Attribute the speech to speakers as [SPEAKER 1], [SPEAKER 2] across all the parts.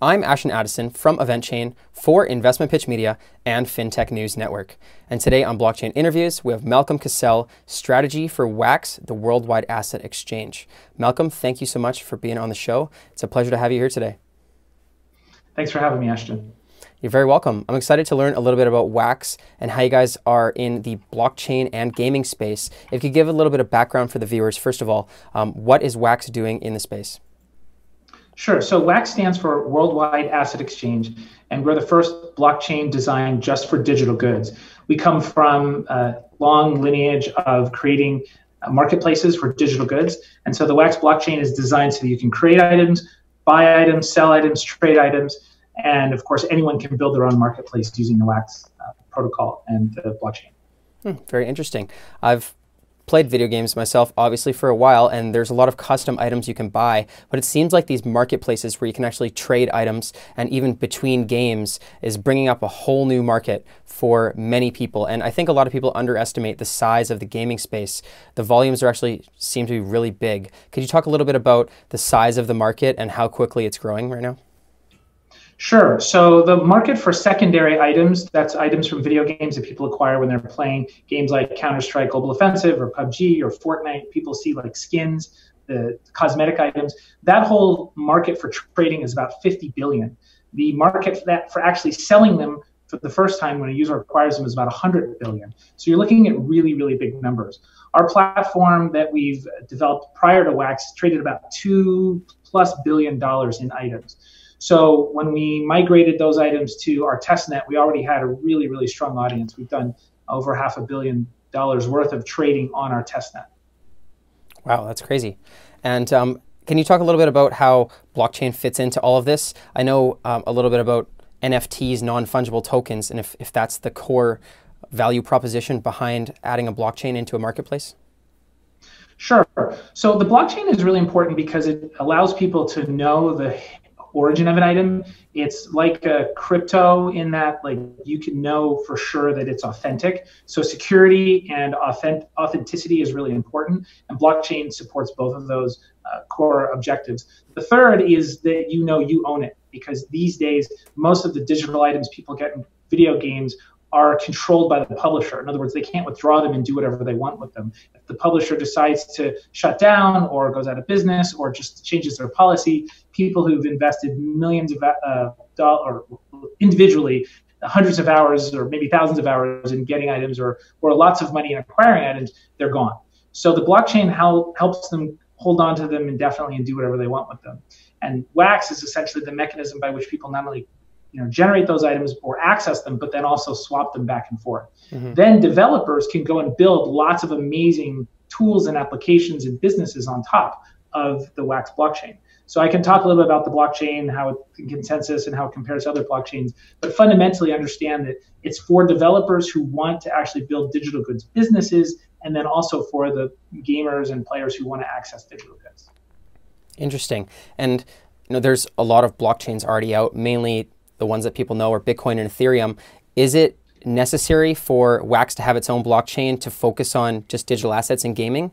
[SPEAKER 1] I'm Ashton Addison from EventChain for Investment Pitch Media and FinTech News Network. And today on Blockchain Interviews, we have Malcolm CasSelle, Strategy for WAX, the Worldwide Asset Exchange. Malcolm, thank you so much for being on the show. It's a pleasure to have you here today.
[SPEAKER 2] Thanks for having me, Ashton.
[SPEAKER 1] You're very welcome. I'm excited to learn a little bit about WAX and how you guys are in the blockchain and gaming space. If you could give a little bit of background for the viewers, first of all, what is WAX doing in the space?
[SPEAKER 2] Sure. So WAX stands for Worldwide Asset Exchange, and we're the first blockchain designed just for digital goods. We come from a long lineage of creating marketplaces for digital goods, and so the WAX blockchain is designed so that you can create items, buy items, sell items, trade items, and of course anyone can build their own marketplace using the WAX protocol and the blockchain.
[SPEAKER 1] Very interesting. I've played video games myself, obviously, for a while, and there's a lot of custom items you can buy, but it seems like these marketplaces where you can actually trade items and even between games is bringing up a whole new market for many people. And I think a lot of people underestimate the size of the gaming space. The volumes seem to be really big. Could you talk a little bit about the size of the market and how quickly it's growing right now?
[SPEAKER 2] Sure. So the market for secondary items, that's items from video games that people acquire when they're playing games like Counter-Strike Global Offensive or PUBG or Fortnite. People see like skins, the cosmetic items. That whole market for trading is about 50 billion. The market for actually selling them for the first time when a user acquires them is about 100 billion. So you're looking at really, really big numbers. Our platform that we've developed prior to WAX traded about $2+ billion in items. So when we migrated those items to our testnet, we already had a really, really strong audience. We've done over $500 million worth of trading on our testnet.
[SPEAKER 1] Wow, that's crazy. And can you talk a little bit about how blockchain fits into all of this? I know a little bit about NFTs, non-fungible tokens, and if that's the core value proposition behind adding a blockchain into a marketplace?
[SPEAKER 2] Sure. So the blockchain is really important because it allows people to know the origin of an item. It's like a crypto in that like you can know for sure that it's authentic. So security and authenticity is really important, and blockchain supports both of those core objectives. The third is that you know you own it, because these days most of the digital items people get in video games are controlled by the publisher. In other words, they can't withdraw them and do whatever they want with them. If the publisher decides to shut down or goes out of business or just changes their policy, people who've invested millions of dollars individually, hundreds of hours or maybe thousands of hours in getting items or lots of money in acquiring items, they're gone. So the blockchain helps them hold on to them indefinitely and do whatever they want with them. And WAX is essentially the mechanism by which people not only generate those items or access them, but then also swap them back and forth. Then developers can go and build lots of amazing tools and applications and businesses on top of the WAX blockchain. So I can talk a little bit about the blockchain, how it consensus and how it compares to other blockchains, but fundamentally understand that it's for developers who want to actually build digital goods businesses, and then also for the gamers and players who want to access digital goods.
[SPEAKER 1] Interesting. And there's a lot of blockchains already out, mainly the ones that people know are Bitcoin and Ethereum. Is it necessary for WAX to have its own blockchain to focus on just digital assets and gaming?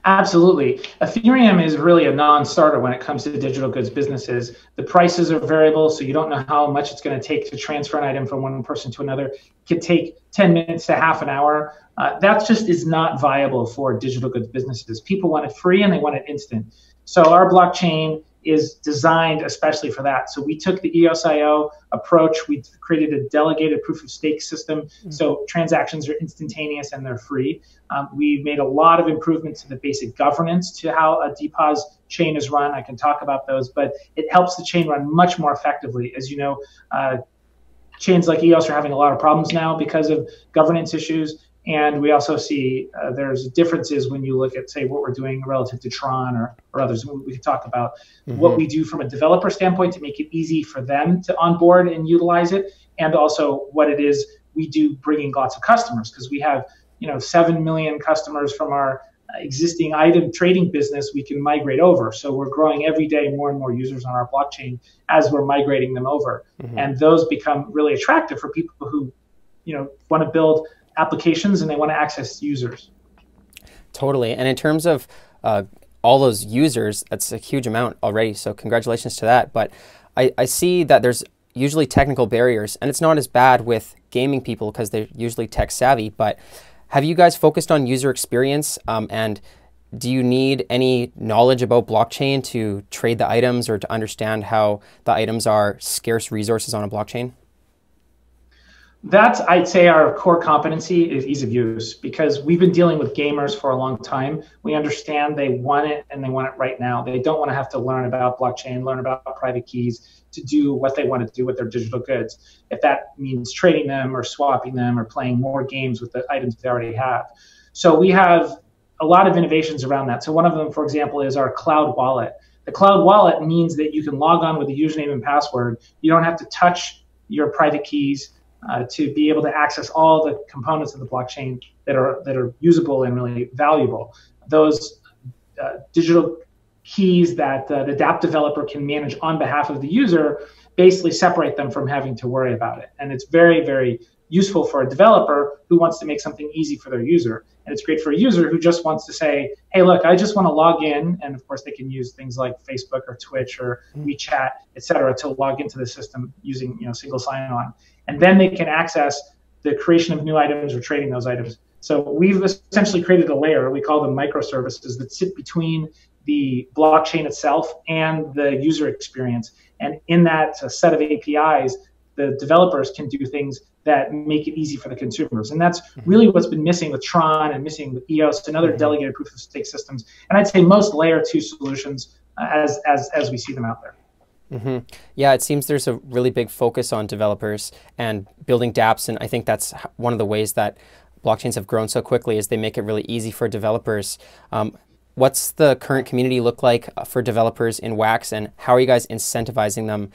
[SPEAKER 2] Absolutely. Ethereum is really a non-starter when it comes to digital goods businesses. The prices are variable, so you don't know how much it's going to take to transfer an item from one person to another. It could take 10 minutes to half an hour. That just is not viable for digital goods businesses. People want it free and they want it instant. So our blockchain is designed especially for that. So we took the EOS.IO approach. We created a delegated proof of stake system. So transactions are instantaneous and they're free. We've made a lot of improvements to the basic governance to how a DPoS chain is run. I can talk about those, but it helps the chain run much more effectively. As you know, chains like EOS are having a lot of problems now because of governance issues. And we also see there's differences when you look at, say, what we're doing relative to Tron or others. We could talk about what we do from a developer standpoint to make it easy for them to onboard and utilize it, and also what it is we do bringing lots of customers, because we have 7 million customers from our existing item trading business we can migrate over. So we're growing every day more and more users on our blockchain as we're migrating them over. And those become really attractive for people who want to build applications and they want to access users.
[SPEAKER 1] Totally. And in terms of all those users, that's a huge amount already. So congratulations to that. But I see that there's usually technical barriers, and it's not as bad with gaming people because they're usually tech savvy. But have you guys focused on user experience? And do you need any knowledge about blockchain to trade the items or to understand how the items are scarce resources on a blockchain?
[SPEAKER 2] That's, I'd say, our core competency is ease of use, because we've been dealing with gamers for a long time. We understand they want it, and they want it right now. They don't want to have to learn about blockchain, learn about private keys to do what they want to do with their digital goods. If that means trading them or swapping them or playing more games with the items they already have. So we have a lot of innovations around that. So one of them, for example, is our cloud wallet. The cloud wallet means that you can log on with a username and password. You don't have to touch your private keys to be able to access all the components of the blockchain that are usable and really valuable. Those digital keys that the dApp developer can manage on behalf of the user basically separate them from having to worry about it. And it's very, very useful for a developer who wants to make something easy for their user. And it's great for a user who just wants to say, hey, look, I just want to log in. And of course, they can use things like Facebook or Twitch or WeChat, et cetera, to log into the system using single sign-on. And then they can access the creation of new items or trading those items. So we've essentially created a layer, we call them microservices, that sit between the blockchain itself and the user experience. And in that set of APIs, the developers can do things that make it easy for the consumers. And that's really what's been missing with Tron and missing with EOS and other delegated proof of stake systems. And I'd say most layer 2 solutions as we see them out there.
[SPEAKER 1] Yeah, it seems there's a really big focus on developers and building dApps. And I think that's one of the ways that blockchains have grown so quickly is they make it really easy for developers. What's the current community look like for developers in Wax, and how are you guys incentivizing them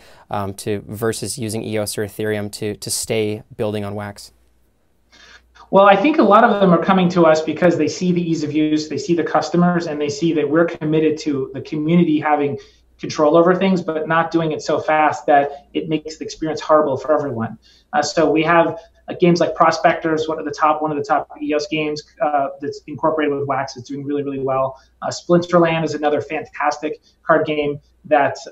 [SPEAKER 1] versus using EOS or Ethereum to stay building on Wax?
[SPEAKER 2] Well, I think a lot of them are coming to us because they see the ease of use, they see the customers, and they see that we're committed to the community having control over things, but not doing it so fast that it makes the experience horrible for everyone. So we have games like Prospectors, one of the top EOS games that's incorporated with Wax. It's doing really, really well. Splinterland is another fantastic card game that's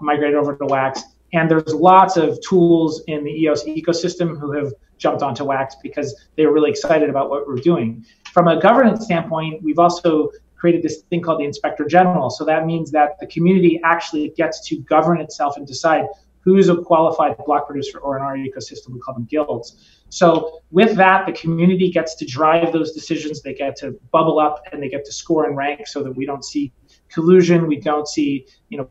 [SPEAKER 2] migrated over to Wax. And there's lots of tools in the EOS ecosystem who have jumped onto Wax because they were really excited about what we're doing. From a governance standpoint, we've also created this thing called the Inspector General. So that means that the community actually gets to govern itself and decide who's a qualified block producer, or in our ecosystem, we call them guilds. So with that, the community gets to drive those decisions. They get to bubble up and they get to score and rank so that we don't see collusion. We don't see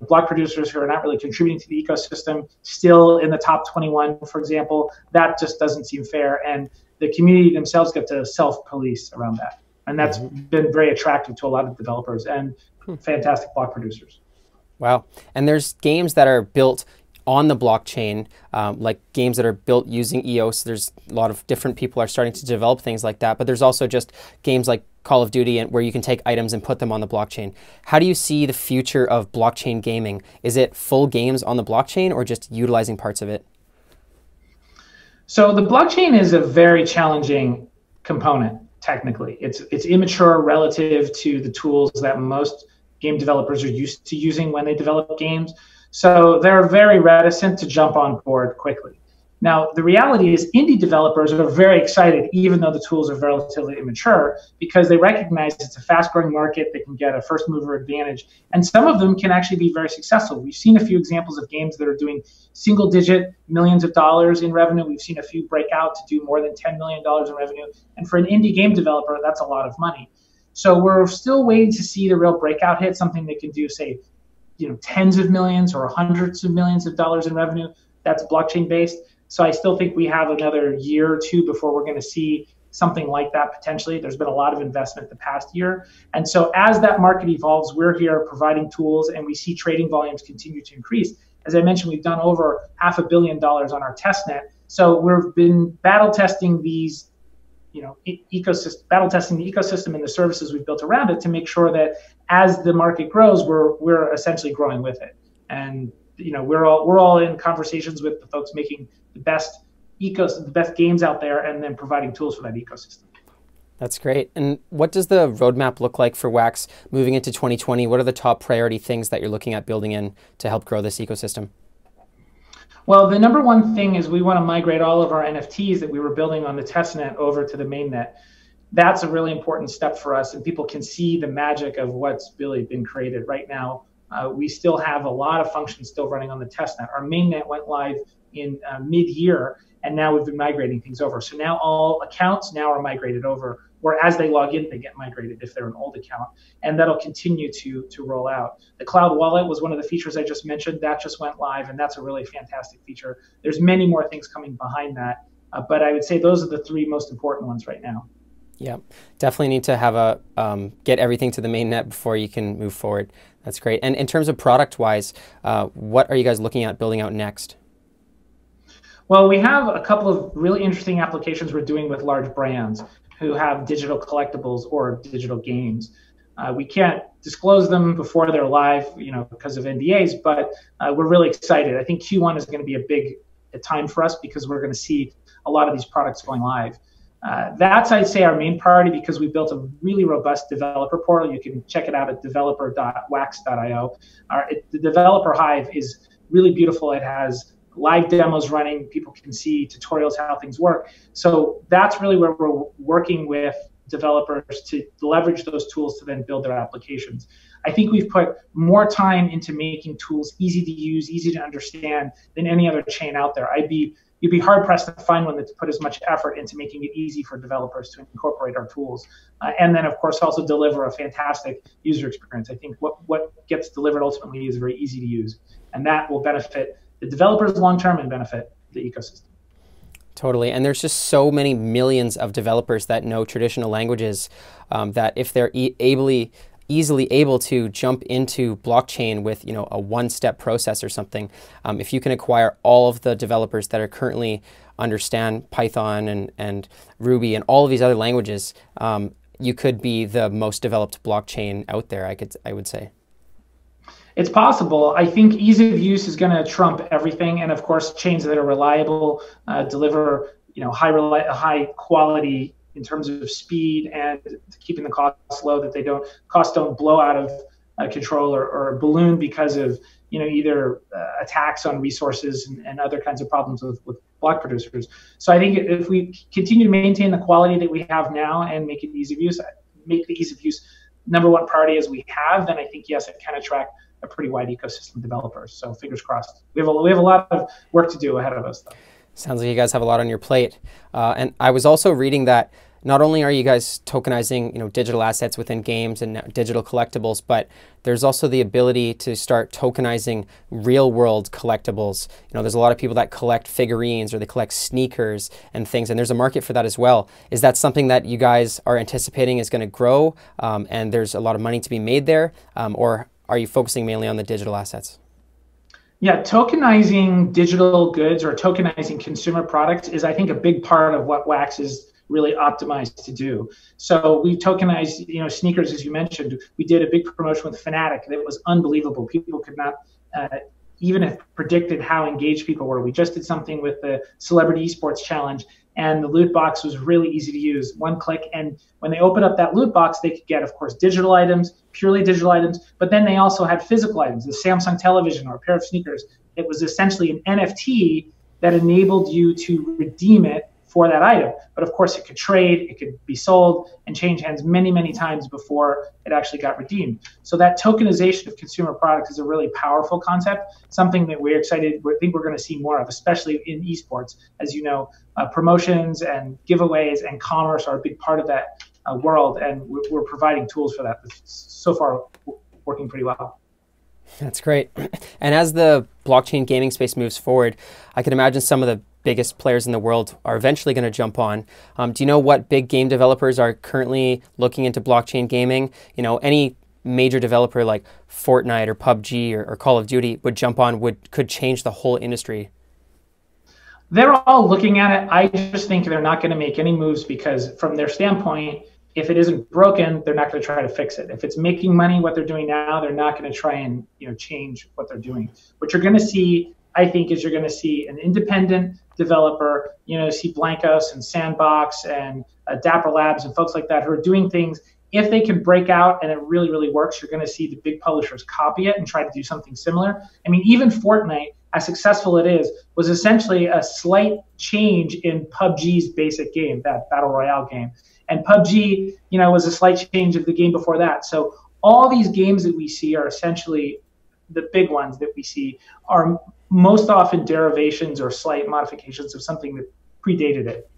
[SPEAKER 2] block producers who are not really contributing to the ecosystem still in the top 21, for example. That just doesn't seem fair. And the community themselves get to self-police around that. And that's been very attractive to a lot of developers and fantastic block producers.
[SPEAKER 1] Wow. And there's games that are built on the blockchain, like games that are built using EOS. There's a lot of different people are starting to develop things like that, but there's also just games like Call of Duty where you can take items and put them on the blockchain. How do you see the future of blockchain gaming? Is it full games on the blockchain or just utilizing parts of it?
[SPEAKER 2] So the blockchain is a very challenging component, technically. It's immature relative to the tools that most game developers are used to using when they develop games. So they're very reticent to jump on board quickly. Now, the reality is indie developers are very excited, even though the tools are relatively immature, because they recognize it's a fast-growing market. They can get a first-mover advantage, and some of them can actually be very successful. We've seen a few examples of games that are doing single-digit millions of dollars in revenue. We've seen a few break out to do more than $10 million in revenue, and for an indie game developer, that's a lot of money. So we're still waiting to see the real breakout hit, something that can do, say, tens of millions or hundreds of millions of dollars in revenue. That's blockchain-based. So I still think we have another year or two before we're going to see something like that potentially. There's been a lot of investment the past year. And so as that market evolves, we're here providing tools, and we see trading volumes continue to increase. As I mentioned, we've done over $500 million on our testnet. So we've been battle testing these battle testing the ecosystem and the services we've built around it to make sure that as the market grows, we're essentially growing with it. And we're all in conversations with the folks making the best games out there, and then providing tools for that ecosystem.
[SPEAKER 1] That's great. And what does the roadmap look like for Wax moving into 2020? What are the top priority things that you're looking at building in to help grow this ecosystem?
[SPEAKER 2] Well, the number one thing is we want to migrate all of our NFTs that we were building on the testnet over to the mainnet. That's a really important step for us, and people can see the magic of what's really been created right now. We still have a lot of functions still running on the testnet. Our mainnet went live in mid-year, and now we've been migrating things over. So now all accounts now are migrated over, or as they log in, they get migrated if they're an old account, and that'll continue to roll out. The cloud wallet was one of the features I just mentioned. That just went live, and that's a really fantastic feature. There's many more things coming behind that, but I would say those are the three most important ones right now.
[SPEAKER 1] Yeah, definitely need to have a get everything to the mainnet before you can move forward. That's great. And in terms of product-wise, what are you guys looking at building out next?
[SPEAKER 2] Well, we have a couple of really interesting applications we're doing with large brands who have digital collectibles or digital games. We can't disclose them before they're live, because of NDAs, but we're really excited. I think Q1 is going to be a big time for us because we're going to see a lot of these products going live. That's, I'd say, our main priority because we built a really robust developer portal. You can check it out at developer.wax.io. The developer hive is really beautiful. It has live demos running. People can see tutorials, how things work. So that's really where we're working with developers to leverage those tools to then build their applications. I think we've put more time into making tools easy to use, easy to understand than any other chain out there. You'd be hard pressed to find one that's put as much effort into making it easy for developers to incorporate our tools. And then, of course, also deliver a fantastic user experience. I think what gets delivered ultimately is very easy to use. And that will benefit the developers long-term and benefit the ecosystem.
[SPEAKER 1] Totally. And there's just so many millions of developers that know traditional languages that if they're easily able to jump into blockchain with a one-step process or something, if you can acquire all of the developers that are currently understand Python and Ruby and all of these other languages, you could be the most developed blockchain out there, I would say.
[SPEAKER 2] It's possible. I think ease of use is going to trump everything, and of course, chains that are reliable, deliver high quality in terms of speed and keeping the costs low, that costs don't blow out of control or balloon because of either attacks on resources and other kinds of problems with block producers. So I think if we continue to maintain the quality that we have now and make the ease of use number one priority as we have, then I think yes, it can attract a pretty wide ecosystem of developers. So fingers crossed. We have a lot of work to do ahead of us, though.
[SPEAKER 1] Sounds like you guys have a lot on your plate. And I was also reading that not only are you guys tokenizing digital assets within games and digital collectibles, but there's also the ability to start tokenizing real-world collectibles. There's a lot of people that collect figurines or they collect sneakers and things, and there's a market for that as well. Is that something that you guys are anticipating is going to grow and there's a lot of money to be made there, or are you focusing mainly on the digital assets?
[SPEAKER 2] Yeah, tokenizing digital goods or tokenizing consumer products is, I think, a big part of what Wax is really optimized to do. So we tokenized, sneakers, as you mentioned. We did a big promotion with Fnatic that was unbelievable. People could not even have predicted how engaged people were. We just did something with the Celebrity Esports Challenge, and the loot box was really easy to use. One click, and when they opened up that loot box, they could get, of course, digital items, purely digital items, but then they also had physical items, the Samsung television or a pair of sneakers. It was essentially an NFT that enabled you to redeem it for that item. But of course, it could trade, it could be sold, and change hands many, many times before it actually got redeemed. So that tokenization of consumer products is a really powerful concept, something that we're excited, we think we're going to see more of, especially in esports. As you know, promotions and giveaways and commerce are a big part of that world, and we're providing tools for that. So far, working pretty well.
[SPEAKER 1] That's great. And as the blockchain gaming space moves forward, I can imagine some of the biggest players in the world are eventually going to jump on. Do you know what big game developers are currently looking into blockchain gaming? Any major developer like Fortnite or PUBG or Call of Duty would jump on, could change the whole industry.
[SPEAKER 2] They're all looking at it. I just think they're not going to make any moves because from their standpoint, if it isn't broken, they're not going to try to fix it. If it's making money, what they're doing now, they're not going to try and change what they're doing. What you're going to see, I think, is you're going to see an independent developer, see Blankos and Sandbox and Dapper Labs and folks like that who are doing things. If they can break out and it really, really works, you're going to see the big publishers copy it and try to do something similar. I mean, even Fortnite, as successful it is, was essentially a slight change in PUBG's basic game, that battle royale game. And PUBG, was a slight change of the game before that. So all these games that we see are essentially the big ones that we see are most often derivations or slight modifications of something that predated it.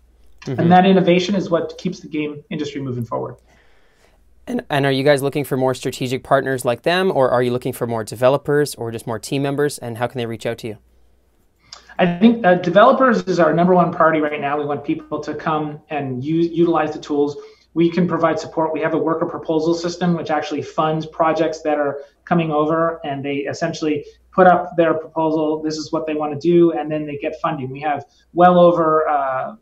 [SPEAKER 2] Mm-hmm. And that innovation is what keeps the game industry moving forward.
[SPEAKER 1] And are you guys looking for more strategic partners like them, or are you looking for more developers or just more team members, and how can they reach out to you?
[SPEAKER 2] I think developers is our number one priority right now. We want people to come and utilize the tools. We can provide support. We have a worker proposal system, which actually funds projects that are coming over, and they essentially put up their proposal. This is what they want to do, and then they get funding. We have well over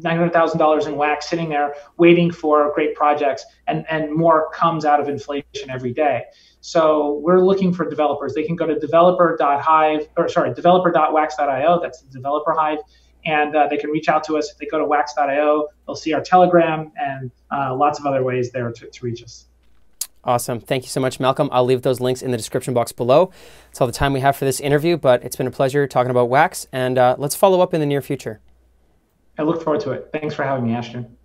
[SPEAKER 2] $900,000 in WAC sitting there waiting for great projects, and more comes out of inflation every day. So we're looking for developers. They can go to developer.wax.io. That's the developer hive. And they can reach out to us. If they go to wax.io, they'll see our Telegram and lots of other ways there to reach us.
[SPEAKER 1] Awesome. Thank you so much, Malcolm. I'll leave those links in the description box below. That's all the time we have for this interview, but it's been a pleasure talking about Wax, and let's follow up in the near future.
[SPEAKER 2] I look forward to it. Thanks for having me, Ashton.